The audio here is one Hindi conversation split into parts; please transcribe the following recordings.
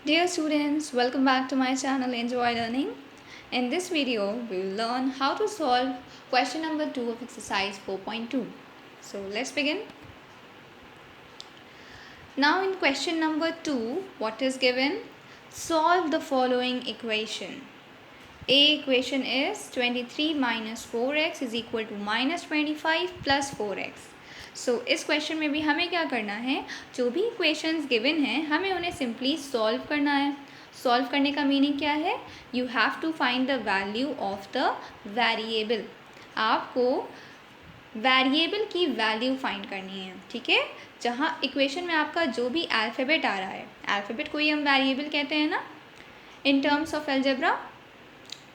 Dear students, welcome back to my channel Enjoy Learning. In this video, we will learn how to solve question number 2 of exercise 4.2. So let's begin. Now in question number 2, what is given? Solve the following equation. A equation is 23 minus 4x is equal to minus 25 plus 4x. सो इस क्वेश्चन में भी हमें क्या करना है, जो भी इक्वेशंस गिवन हैं हमें उन्हें सिंपली सॉल्व करना है. सॉल्व करने का मीनिंग क्या है? You have to find the value of the variable. आपको वेरिएबल की वैल्यू फाइंड करनी है. ठीक है, जहाँ इक्वेशन में आपका जो भी अल्फ़ाबेट आ रहा है, अल्फ़ाबेट को ही हम वेरिएबल कहते हैं ना इन टर्म्स ऑफ अलजेब्रा.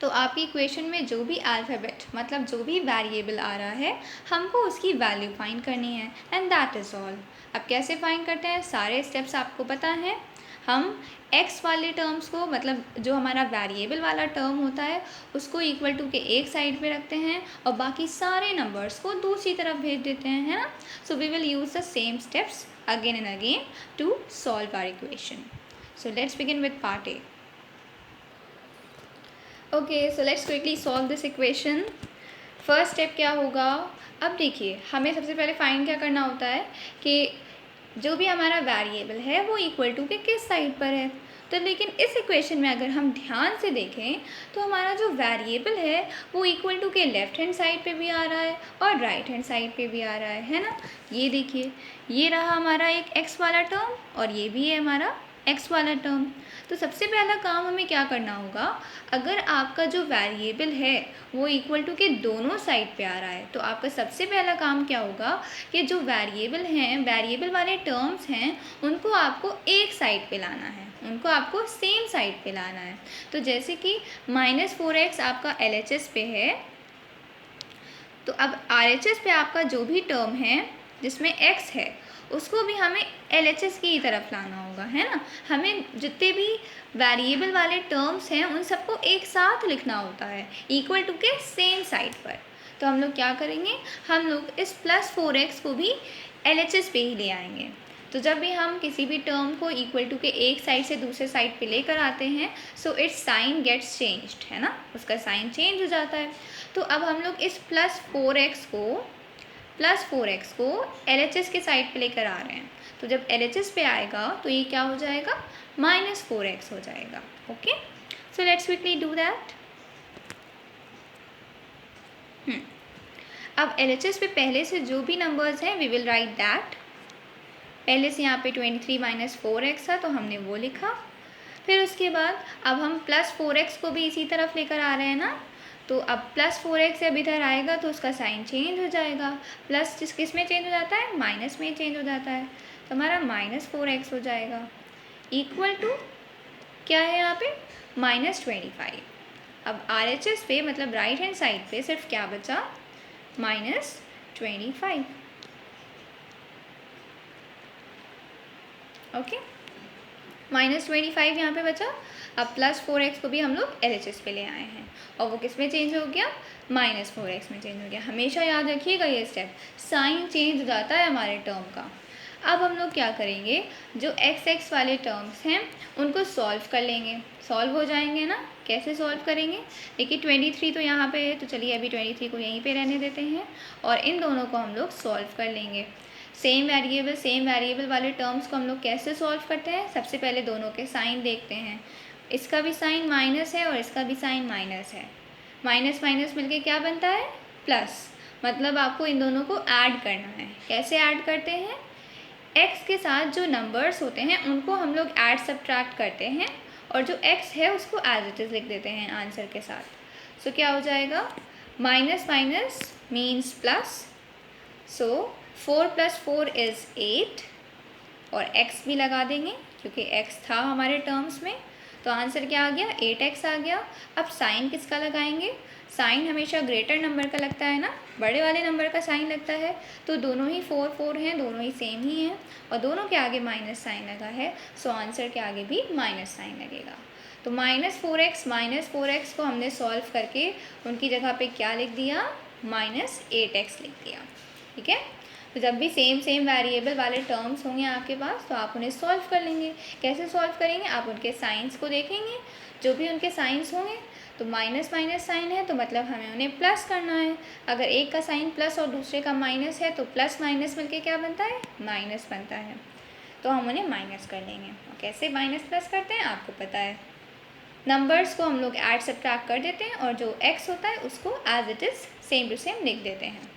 तो आपकी इक्वेशन में जो भी अल्फ़ाबेट मतलब जो भी वेरिएबल आ रहा है हमको उसकी वैल्यू फाइंड करनी है एंड दैट इज़ ऑल. अब कैसे फाइंड करते हैं, सारे स्टेप्स आपको पता है. हम x वाले टर्म्स को मतलब जो हमारा वेरिएबल वाला टर्म होता है उसको इक्वल टू के एक साइड पे रखते हैं और बाकी सारे नंबर्स को दूसरी तरफ भेज देते हैं, है ना. So we will use the same steps again and again to solve our equation. So let's begin with part A. Okay, so let's quickly solve this equation. First step क्या होगा? अब देखिए, हमें सबसे पहले फाइंड क्या करना होता है कि जो भी हमारा वेरिएबल है वो इक्वल टू के किस साइड पर है. तो लेकिन इस इक्वेशन में अगर हम ध्यान से देखें तो हमारा जो वेरिएबल है वो इक्वल टू के लेफ़्ट हैंड साइड पे भी आ रहा है और राइट हैंड साइड पे भी आ रहा है ना. ये देखिए, ये रहा हमारा एक x वाला टर्म और ये भी है हमारा x वाला टर्म. तो सबसे पहला काम हमें क्या करना होगा, अगर आपका जो वेरिएबल है वो इक्वल टू के दोनों साइड पे आ रहा है तो आपका सबसे पहला काम क्या होगा कि जो वेरिएबल हैं, वेरिएबल वाले टर्म्स हैं, उनको आपको एक साइड पे लाना है, उनको आपको सेम साइड पे लाना है. तो जैसे कि -4x आपका LHS पे है, तो अब RHS पे आपका जो भी टर्म है जिसमें x है उसको भी हमें LHS की तरफ लाना होगा, है ना. हमें जितने भी वेरिएबल वाले टर्म्स हैं उन सबको एक साथ लिखना होता है इक्वल टू के सेम साइड पर. तो हम लोग क्या करेंगे, हम लोग इस +4x को भी LHS पे ही ले आएंगे. तो जब भी हम किसी भी टर्म को इक्वल टू के एक साइड से दूसरे साइड पे लेकर आते हैं so its sign gets changed, है ना, उसका साइन चेंज हो जाता है. तो अब हम लोग इस +4x को LHS के साइड पे लेकर आ रहे हैं. तो जब LHS पे आएगा तो ये क्या हो जाएगा, -4x हो जाएगा. Okay, so let's quickly do that. अब LHS पे पहले से जो भी नंबर्स हैं वी विल राइट दैट. पहले से यहाँ पे 23 माइनस 4x था तो हमने वो लिखा. फिर उसके बाद अब हम +4x को भी इसी तरफ लेकर आ रहे हैं ना. तो अब +4x जब इधर आएगा तो उसका साइन चेंज हो जाएगा. प्लस किस में चेंज हो जाता है, माइनस में चेंज हो जाता है. तो हमारा -4x हो जाएगा इक्वल टू क्या है यहाँ पे, -25. अब RHS पे मतलब राइट हैंड साइड पे सिर्फ क्या बचा, -25. ओके, -25 यहाँ पे बचा. अब +4x को भी हम लोग LHS पे ले आए हैं और वो किस में चेंज हो गया, -4x में चेंज हो गया. हमेशा याद रखिएगा ये स्टेप, साइन चेंज हो जाता है हमारे टर्म का. अब हम लोग क्या करेंगे, जो x वाले टर्म्स हैं उनको सॉल्व कर लेंगे. सॉल्व हो जाएंगे ना. कैसे सॉल्व करेंगे, देखिए 23 तो यहाँ पे है तो चलिए अभी 23 को यहीं पे रहने देते हैं और इन दोनों को हम लोग सॉल्व कर लेंगे. सेम वेरिएबल वाले टर्म्स को हम लोग कैसे सॉल्व करते हैं, सबसे पहले दोनों के साइन देखते हैं. इसका भी साइन माइनस है और इसका भी साइन माइनस है. माइनस माइनस मिलके क्या बनता है, प्लस. मतलब आपको इन दोनों को ऐड करना है. कैसे ऐड करते हैं, x के साथ जो नंबर्स होते हैं उनको हम लोग ऐड सब्ट्रैक्ट करते हैं और जो x है उसको एज इट इज़ लिख देते हैं आंसर के साथ. सो क्या हो जाएगा, minus minus means plus. So 4 + 4 is 8 और x भी लगा देंगे क्योंकि x था हमारे टर्म्स में. तो आंसर क्या आ गया, 8x आ गया. अब साइन किसका लगाएंगे, साइन हमेशा ग्रेटर नंबर का लगता है ना, बड़े वाले नंबर का साइन लगता है. तो दोनों ही 4 4 हैं, दोनों ही सेम ही हैं और दोनों के आगे माइनस साइन लगा है. सो आंसर के आगे भी माइनस साइन लगेगा. तो -4x को हमने सॉल्व करके उनकी जगह पे क्या लिख दिया, -8x लिख दिया. ठीक है, तो जब भी सेम वेरिएबल वाले टर्म्स होंगे आपके पास तो आप उन्हें सॉल्व कर लेंगे। कैसे सॉल्व करेंगे? आप उनके साइंस को देखेंगे, जो भी उनके साइंस होंगे तो माइनस माइनस साइन है तो मतलब हमें उन्हें प्लस करना है। अगर एक का साइन प्लस और दूसरे का माइनस है तो प्लस माइनस मिलके क्या बनता है? माइनस बनता है। तो हम उन्हें माइनस कर लेंगे। और कैसे माइनस प्लस करते हैं आपको पता है। नंबर्स को हम लोग ऐड सब्ट्रैक्ट कर देते हैं और जो x होता है उसको as it is same to same लिख देते हैं।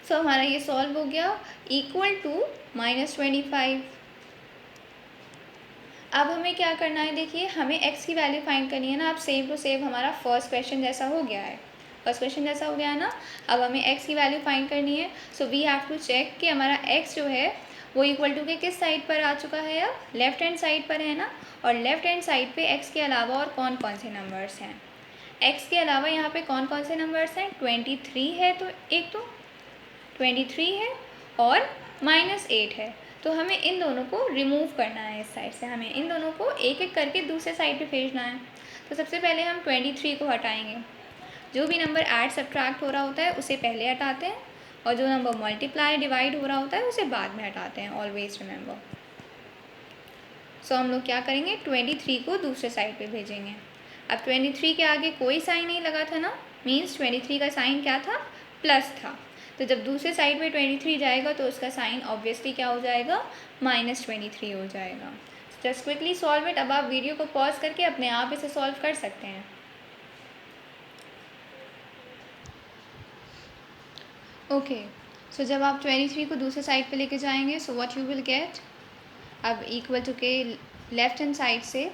सो हमारा ये सॉल्व हो गया इक्वल टू -25। अब हमें क्या करना है? देखिए, हमें x की वैल्यू फाइंड करनी है ना। अब सेम टू सेम हमारा फर्स्ट क्वेश्चन जैसा हो गया है। फर्स्ट क्वेश्चन जैसा हो गया है ना। अब हमें x की वैल्यू फाइंड करनी है। So we have to check कि हमारा x जो है वो इक्वल टू के किस साइड पर आ चुका है? अब लेफ्ट हैंड साइड पर है ना। और लेफ्ट हैंड साइड पे x के अलावा और कौन कौन से नंबर्स हैं? x के अलावा यहाँ पे कौन कौन से नंबर्स हैं? 23 है, तो एक तो 23 है और -8 है। तो हमें इन दोनों को रिमूव करना है। इस साइड से हमें इन दोनों को एक एक करके दूसरे साइड पे भेजना है। तो सबसे पहले हम 23 को हटाएंगे। जो भी नंबर ऐड सब्ट्रैक्ट हो रहा होता है उसे पहले हटाते हैं और जो नंबर मल्टीप्लाई डिवाइड हो रहा होता है उसे बाद में हटाते हैं। Always remember. सो हम लोग क्या करेंगे? 23 को दूसरे साइड पे भेजेंगे। अब 23 के आगे कोई साइन नहीं लगा था ना, मीन्स 23 का साइन क्या था? प्लस था। तो जब दूसरे साइड पे 23 जाएगा तो उसका साइन ऑब्वियसली क्या हो जाएगा? -23 हो जाएगा। Just quickly solve it. अब आप वीडियो को पॉज करके अपने आप इसे सॉल्व कर सकते हैं। ओके, सो जब आप 23 को दूसरे साइड पे लेके जाएंगे so what you will get? अब इक्वल टू के लेफ्ट हैंड साइड से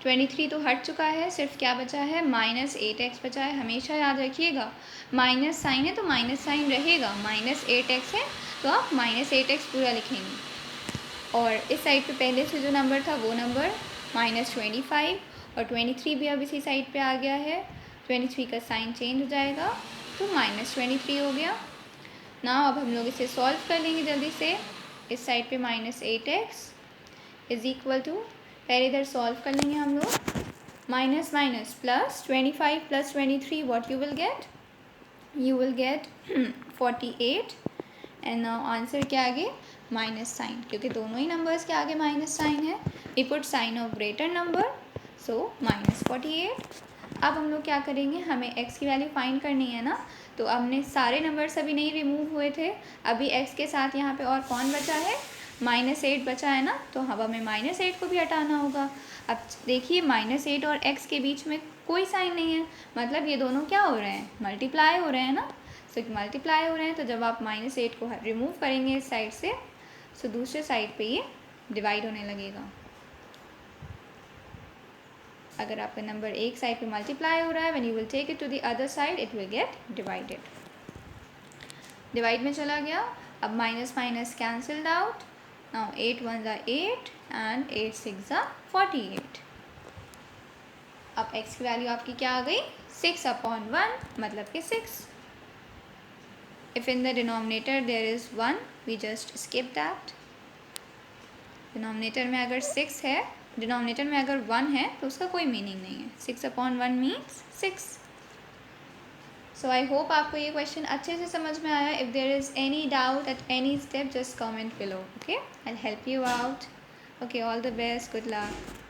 23 तो हट चुका है, सिर्फ क्या बचा है? -8x बचा है। हमेशा याद रखिएगा, माइनस साइन है तो माइनस साइन रहेगा। -8x है तो आप -8x पूरा लिखेंगे। और इस साइड पे पहले से जो नंबर था वो नंबर -25 और 23 भी अब इसी साइड पे आ गया है। 23 का साइन चेंज हो जाएगा तो -23 हो गया ना। अब हम लोग इसे सॉल्व कर लेंगे जल्दी से। इस साइड पे -8x इज इक्वल टू, पहले इधर सॉल्व कर लेंगे हम लोग। Minus minus plus 25 plus 23 what you will get? You will get 48 and now answer के आगे माइनस साइन, क्योंकि दोनों ही नंबर्स के आगे माइनस साइन है। We put sign of greater number, so -48। अब हम लोग क्या करेंगे? हमें x की वैल्यू फाइंड करनी है ना। तो हमने सारे नंबर्स अभी नहीं रिमूव हुए थे। अभी x के साथ यहाँ पे और कौन बचा है? -8 बचा है ना। तो अब हमें -8 को भी हटाना होगा। अब देखिए, -8 और x के बीच में कोई साइन नहीं है, मतलब ये दोनों क्या हो रहे हैं? मल्टीप्लाई हो रहे हैं ना। सो मल्टीप्लाई हो रहे हैं तो जब आप -8 को रिमूव करेंगे इस साइड से सो दूसरे साइड पे ये डिवाइड होने लगेगा। अगर आपका नंबर एक साइड पे मल्टीप्लाई हो रहा है, when you will take it to the other side it will get divided. Divide में चला गया। अब minus minus cancelled out. Now 8 1 ज़ा 8 एंड 8 6 ज़ा 48। अब x की वैल्यू आपकी क्या आ गई? 6/1, मतलब कि 6। If in the denominator there is 1, we just skip that. Denominator में अगर 6 है, डिनोमिनेटर में अगर 1 है तो उसका कोई मीनिंग नहीं है। 6/1 मीन्स 6। सो आई होप आपको ये क्वेश्चन अच्छे से समझ में आया। If there is any doubt at any step just comment below, okay? I will help you out. Okay, all the best, good luck.